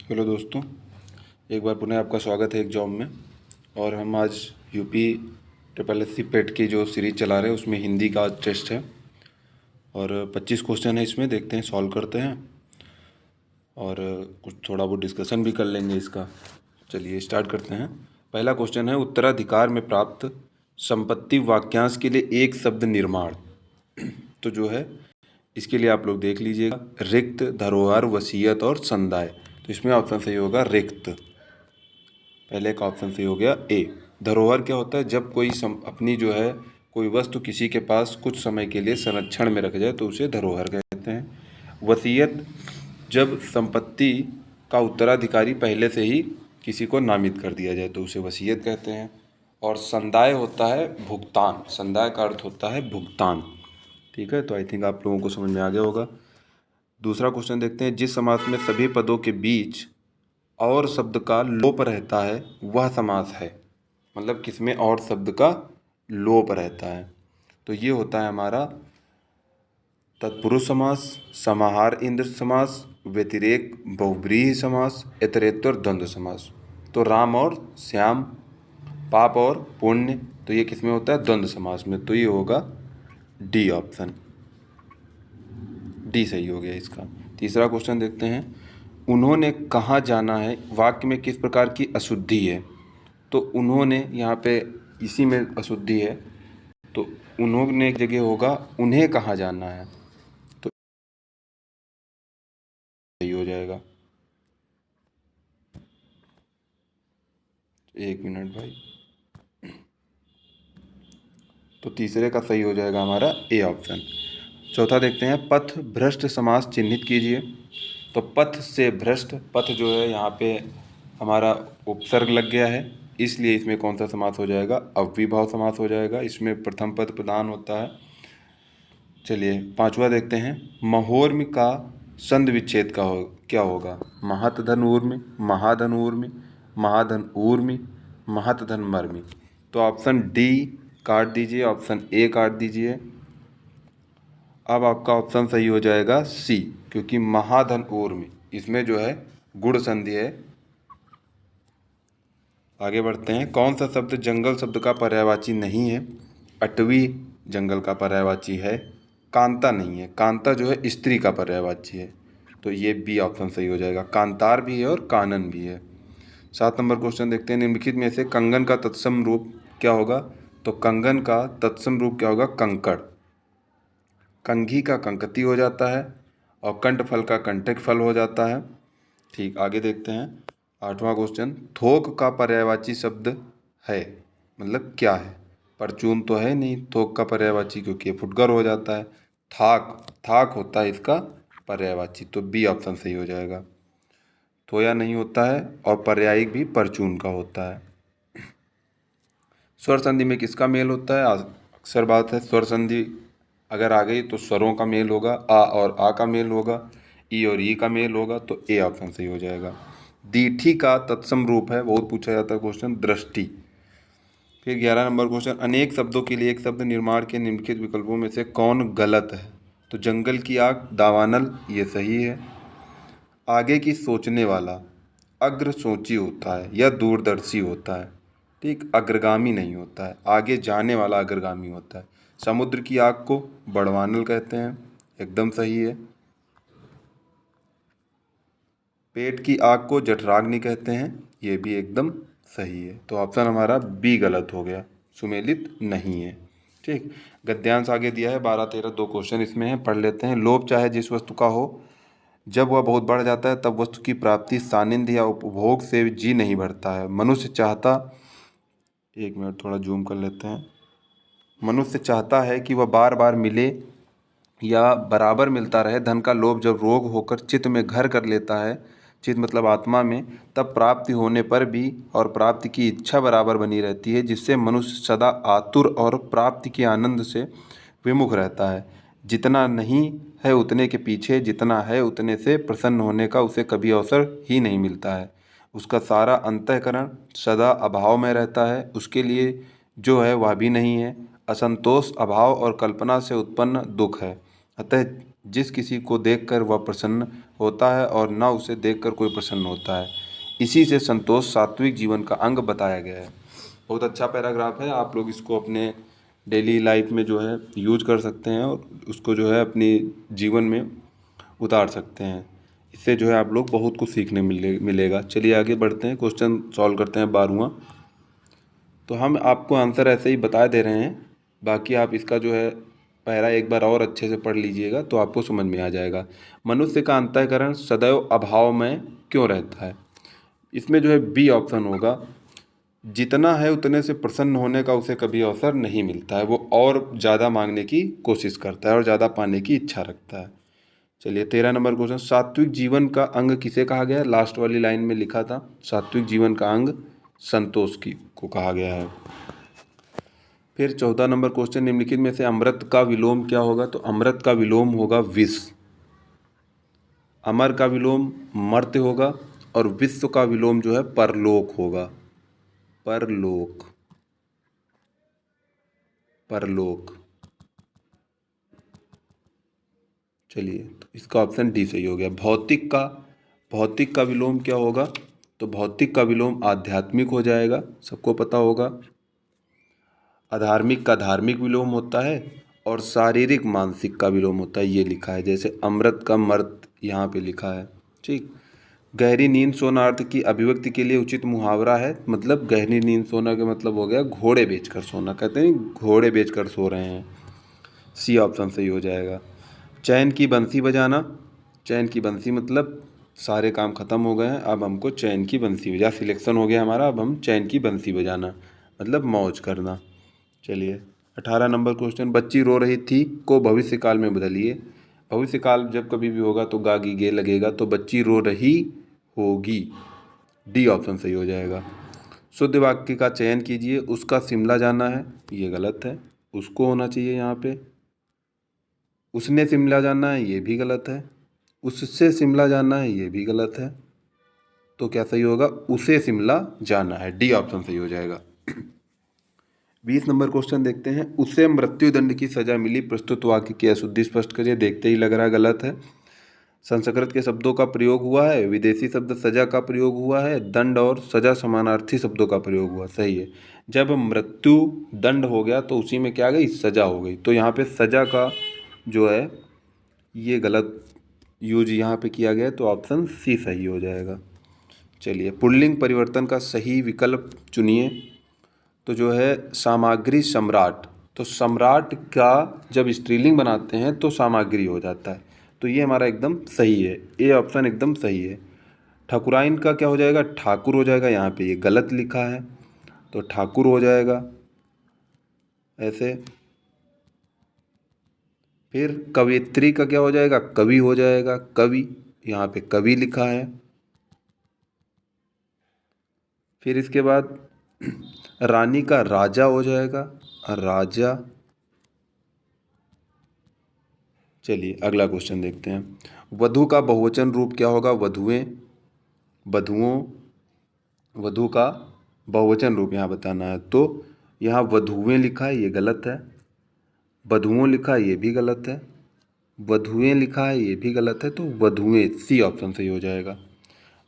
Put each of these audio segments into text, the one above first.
Hello दोस्तों, एक बार पुनः आपका स्वागत है एक जॉब में। और हम आज यूपी ट्रिपल एस सी पेट की जो सीरीज़ चला रहे हैं उसमें हिंदी का आज टेस्ट है और 25 क्वेश्चन है। इसमें देखते हैं, सॉल्व करते हैं और कुछ थोड़ा बहुत डिस्कशन भी कर लेंगे इसका। चलिए स्टार्ट करते हैं। पहला क्वेश्चन है, उत्तराधिकार में प्राप्त संपत्ति वाक्यांश के लिए एक शब्द निर्माण। तो जो है इसके लिए आप लोग देख लीजिएगा, रिक्त, धरोहर, वसीयत और संदाय। तो इसमें ऑप्शन सही होगा रिक्त। पहले का ऑप्शन सही हो गया ए। धरोहर क्या होता है? जब कोई अपनी जो है कोई वस्तु किसी के पास कुछ समय के लिए संरक्षण में रख जाए तो उसे धरोहर कहते हैं। वसीयत, जब संपत्ति का उत्तराधिकारी पहले से ही किसी को नामित कर दिया जाए तो उसे वसीयत कहते हैं। और संदाय होता है भुगतान। संदाय का अर्थ होता है भुगतान। ठीक है, तो आई थिंक आप लोगों को समझ में आ गया होगा। दूसरा क्वेश्चन देखते हैं, जिस समास में सभी पदों के बीच और शब्द का लोप रहता है वह समास है। मतलब किसमें और शब्द का लोप रहता है? तो ये होता है हमारा तत्पुरुष समास, समाहार इंद्र समास, व्यतिरेक बहुव्रीहि समास, इतरेत्तर द्वंद्व समास। तो राम और श्याम, पाप और पुण्य, तो ये किसमें होता है? द्वंद्व समास में। तो ये होगा डी ऑप्शन, डी सही हो गया इसका। तीसरा क्वेश्चन देखते हैं, उन्होंने कहाँ जाना है वाक्य में किस प्रकार की अशुद्धि है? तो उन्होंने यहाँ पे इसी में अशुद्धि है, तो उन्होंने एक जगह होगा उन्हें कहाँ जाना है, तो सही हो जाएगा। एक मिनट भाई, तो तीसरे का सही हो जाएगा हमारा ए ऑप्शन। चौथा देखते हैं, पथ भ्रष्ट समास चिन्हित कीजिए। तो पथ से भ्रष्ट, पथ जो है यहाँ पे हमारा उपसर्ग लग गया है, इसलिए इसमें कौन सा समास हो जाएगा? अव्ययीभाव समास हो जाएगा। इसमें प्रथम पद प्रधान होता है। चलिए पांचवा देखते हैं, महोर्म का संधि विच्छेद का क्या होगा? महत धन ऊर्मि, महाधन ऊर्मि, महाधन ऊर्मि, महत धन मर्मि। तो ऑप्शन डी काट दीजिए, ऑप्शन ए काट दीजिए। अब आपका ऑप्शन सही हो जाएगा सी, क्योंकि महाधन ऊर्मि इसमें जो है गुण संधि है। आगे बढ़ते हैं, कौन सा शब्द जंगल शब्द का पर्यायवाची नहीं है? अटवी जंगल का पर्यायवाची है, कांता नहीं है। कांता जो है स्त्री का पर्यायवाची है, तो ये बी ऑप्शन सही हो जाएगा। कांतार भी है और कानन भी है। 7 नंबर क्वेश्चन देखते हैं, निम्नलिखित में से कंगन का तत्सम रूप क्या होगा? तो कंगन का तत्सम रूप क्या होगा? कंकड़। कंघी का कंकती हो जाता है और कंठफल का कंटक फल हो जाता है। ठीक, आगे देखते हैं 8वां क्वेश्चन, थोक का पर्यायवाची शब्द है, मतलब क्या है? परचून तो है नहीं थोक का पर्यायवाची, क्योंकि ये फुटकर हो जाता है। थाक, थाक होता है इसका पर्यायवाची, तो बी ऑप्शन सही हो जाएगा। थोया नहीं होता है और पर्यायिक भी परचून का होता है। स्वर संधि में किसका मेल होता है? अक्सर बात है, स्वर संधि अगर आ गई तो स्वरों का मेल होगा, आ और आ का मेल होगा, ई और ई का मेल होगा, तो ए ऑप्शन सही हो जाएगा। दीठी का तत्सम रूप है, बहुत पूछा जाता है क्वेश्चन, दृष्टि। फिर 11 नंबर क्वेश्चन, अनेक शब्दों के लिए एक शब्द निर्माण के निम्नलिखित विकल्पों में से कौन गलत है? तो जंगल की आग, दावानल, ये सही है। आगे की सोचने वाला, अग्र सोची होता है या दूरदर्शी होता है, ठीक, अग्रगामी नहीं होता है। आगे जाने वाला अग्रगामी होता है। समुद्र की आग को बड़वानल कहते हैं, एकदम सही है। पेट की आग को जठराग्नि कहते हैं, ये भी एकदम सही है। तो ऑप्शन हमारा बी गलत हो गया, सुमेलित नहीं है। ठीक, गद्यांश आगे दिया है 12 13 दो क्वेश्चन इसमें है, पढ़ लेते हैं। लोभ चाहे जिस वस्तु का हो, जब वह बहुत बढ़ जाता है तब वस्तु की प्राप्ति, सानिध्य या उपभोग से जी नहीं भरता है। मनुष्य चाहता, एक मिनट थोड़ा जूम कर लेते हैं। मनुष्य चाहता है कि वह बार बार मिले या बराबर मिलता रहे। धन का लोभ जब रोग होकर चित्त में घर कर लेता है, चित्त मतलब आत्मा में, तब प्राप्ति होने पर भी और प्राप्ति की इच्छा बराबर बनी रहती है, जिससे मनुष्य सदा आतुर और प्राप्ति के आनंद से विमुख रहता है। जितना नहीं है उतने के पीछे, जितना है उतने से प्रसन्न होने का उसे कभी अवसर ही नहीं मिलता है। उसका सारा अंतःकरण सदा अभाव में रहता है, उसके लिए जो है वह भी नहीं है। असंतोष अभाव और कल्पना से उत्पन्न दुख है। अतः जिस किसी को देखकर वह प्रसन्न होता है और न उसे देखकर कोई प्रसन्न होता है। इसी से संतोष सात्विक जीवन का अंग बताया गया है। बहुत अच्छा पैराग्राफ है, आप लोग इसको अपने डेली लाइफ में जो है यूज कर सकते हैं और उसको जो है अपनी जीवन में उतार सकते हैं। इससे जो है आप लोग बहुत कुछ सीखने मिलेगा। चलिए आगे बढ़ते हैं, क्वेश्चन सॉल्व करते हैं 12वां। तो हम आपको आंसर ऐसे ही बता दे रहे हैं, बाकी आप इसका जो है पहला एक बार और अच्छे से पढ़ लीजिएगा तो आपको समझ में आ जाएगा। मनुष्य का अंतःकरण सदैव अभाव में क्यों रहता है? इसमें जो है बी ऑप्शन होगा। जितना है उतने से प्रसन्न होने का उसे कभी अवसर नहीं मिलता है, वो और ज़्यादा मांगने की कोशिश करता है और ज़्यादा पाने की इच्छा रखता है। चलिए 13 नंबर क्वेश्चन, सात्विक जीवन का अंग किसे कहा गया है? लास्ट वाली लाइन में लिखा था सात्विक जीवन का अंग संतोष की को कहा गया है। फिर 14 नंबर क्वेश्चन, निम्नलिखित में से अमृत का विलोम क्या होगा? तो अमृत का विलोम होगा विष। अमर का विलोम मर्त्य होगा और विश्व का विलोम जो है परलोक होगा। परलोक, परलोक। चलिए तो इसका ऑप्शन डी सही हो गया। भौतिक का विलोम क्या होगा? तो भौतिक का विलोम आध्यात्मिक हो जाएगा, सबको पता होगा। अधार्मिक का धार्मिक विलोम होता है और शारीरिक मानसिक का विलोम होता है, ये लिखा है। जैसे अमृत का मर्त यहाँ पे लिखा है। ठीक। गहरी नींद सोना अर्थ की अभिव्यक्ति के लिए उचित मुहावरा है। मतलब गहरी नींद सोना का मतलब हो गया घोड़े बेचकर सोना। कहते हैं घोड़े बेचकर सो रहे हैं। सी ऑप्शन सही हो जाएगा। चैन की बंसी बजाना, चैन की बंसी मतलब सारे काम खत्म हो गए हैं, अब हमको चैन की बंसी बजा, सिलेक्शन हो गया हमारा, अब हम चैन की बंसी बजाना मतलब मौज करना। चलिए 18 नंबर क्वेश्चन, बच्ची रो रही थी को भविष्य काल में बदलिए। भविष्य काल जब कभी भी होगा तो गागी गे लगेगा, तो बच्ची रो रही होगी। डी ऑप्शन सही हो जाएगा। शुद्ध वाक्य का चयन कीजिए। उसका शिमला जाना है, ये गलत है, उसको होना चाहिए यहाँ पे। उसने शिमला जाना है, ये भी गलत है। उससे शिमला जाना है, ये भी गलत है। तो क्या सही होगा? उसे शिमला जाना है। डी ऑप्शन सही हो जाएगा। 20 नंबर क्वेश्चन देखते हैं, उसे मृत्युदंड की सजा मिली, प्रस्तुत वाक्य की अशुद्धि स्पष्ट करिए। देखते ही लग रहा है गलत है। संस्कृत के शब्दों का प्रयोग हुआ है, विदेशी शब्द सजा का प्रयोग हुआ है, दंड और सजा समानार्थी शब्दों का प्रयोग हुआ। सही है। जब मृत्यु दंड हो गया तो उसी में क्या आ गई? सजा हो गई। तो यहाँ पे सजा का जो है ये गलत यूज यहाँ पे किया गया है, तो ऑप्शन सी सही हो जाएगा। चलिए पुल्लिंग परिवर्तन का सही विकल्प चुनिए। तो जो है सामग्री सम्राट, तो सम्राट का जब स्त्रीलिंग बनाते हैं तो सामग्री हो जाता है, तो ये हमारा एकदम सही है। ए ऑप्शन एकदम सही है। ठाकुराइन का क्या हो जाएगा? ठाकुर हो जाएगा। यहाँ पे ये गलत लिखा है, तो ठाकुर हो जाएगा ऐसे। फिर कवियत्री का क्या हो जाएगा? कवि हो जाएगा, कवि। यहाँ पे कवि लिखा है। फिर इसके बाद रानी का राजा हो जाएगा, राजा। चलिए अगला क्वेश्चन देखते हैं, वधु का बहुवचन रूप क्या होगा? वधुएं, वधुओं। वधु का बहुवचन रूप यहाँ बताना है, तो यहाँ वधुएं लिखा है, ये गलत है। वधुओं लिखा है, ये भी गलत है। वधुएं लिखा है, ये भी गलत है, तो वधुएं, सी ऑप्शन सही हो जाएगा।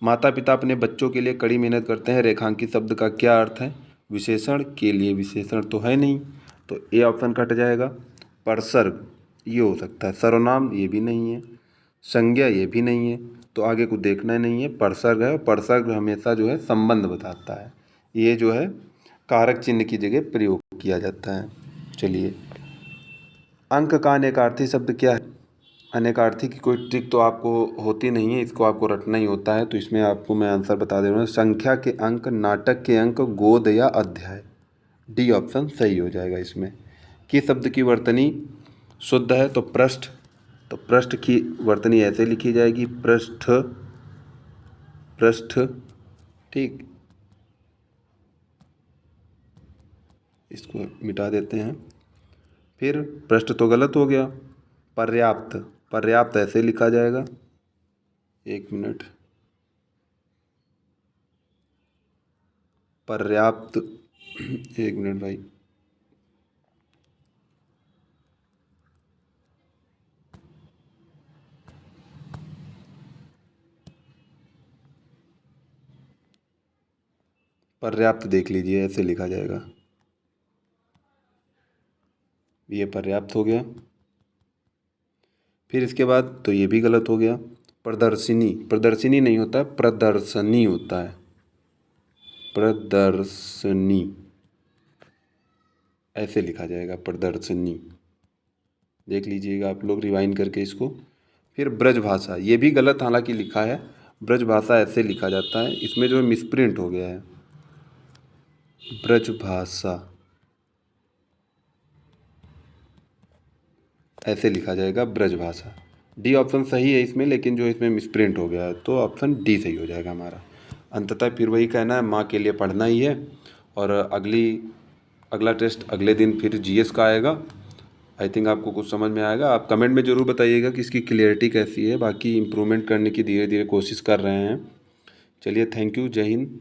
माता पिता अपने बच्चों के लिए कड़ी मेहनत करते हैं, रेखांकित शब्द का क्या अर्थ है? विशेषण के लिए, विशेषण तो है नहीं, तो ए ऑप्शन कट जाएगा। परसर्ग ये हो सकता है, सर्वनाम ये भी नहीं है, संज्ञा ये भी नहीं है, तो आगे कुछ देखना नहीं है। परसर्ग है, और परसर्ग हमेशा जो है संबंध बताता है, ये जो है कारक चिन्ह की जगह प्रयोग किया जाता है। चलिए अंक का अनेकार्थी शब्द क्या है? अनेकार्थी की कोई ट्रिक तो आपको होती नहीं है, इसको आपको रटना ही होता है, तो इसमें आपको मैं आंसर बता दे रहा हूँ। संख्या के अंक, नाटक के अंक, गोद या अध्याय। डी ऑप्शन सही हो जाएगा इसमें। किस शब्द की वर्तनी शुद्ध है? तो पृष्ठ, तो पृष्ठ की वर्तनी ऐसे लिखी जाएगी, पृष्ठ, पृष्ठ। ठीक, इसको मिटा देते हैं। फिर पृष्ठ तो गलत हो गया। पर्याप्त, पर्याप्त ऐसे लिखा जाएगा। एक मिनट, पर्याप्त, एक मिनट भाई। पर्याप्त देख लीजिए, ऐसे लिखा जाएगा। ये पर्याप्त हो गया। फिर इसके बाद तो ये भी गलत हो गया। प्रदर्शनी, प्रदर्शनी नहीं होता है, प्रदर्शनी होता है, प्रदर्शनी ऐसे लिखा जाएगा, प्रदर्शनी। देख लीजिएगा आप लोग रिवाइंड करके इसको। फिर ब्रजभाषा, ये भी गलत हालांकि लिखा है, ब्रजभाषा ऐसे लिखा जाता है, इसमें जो है मिसप्रिंट हो गया है, ब्रजभाषा ऐसे लिखा जाएगा, ब्रजभाषा। डी ऑप्शन सही है इसमें, लेकिन जो इसमें मिसप्रिंट हो गया है, तो ऑप्शन डी सही हो जाएगा हमारा। अंततः फिर वही कहना है, माँ के लिए पढ़ना ही है। और अगला टेस्ट अगले दिन फिर जीएस का आएगा। आई थिंक आपको कुछ समझ में आएगा। आप कमेंट में ज़रूर बताइएगा कि इसकी क्लियरिटी कैसी है। बाकी इम्प्रूवमेंट करने की धीरे धीरे कोशिश कर रहे हैं। चलिए, थैंक यू, जय हिंद।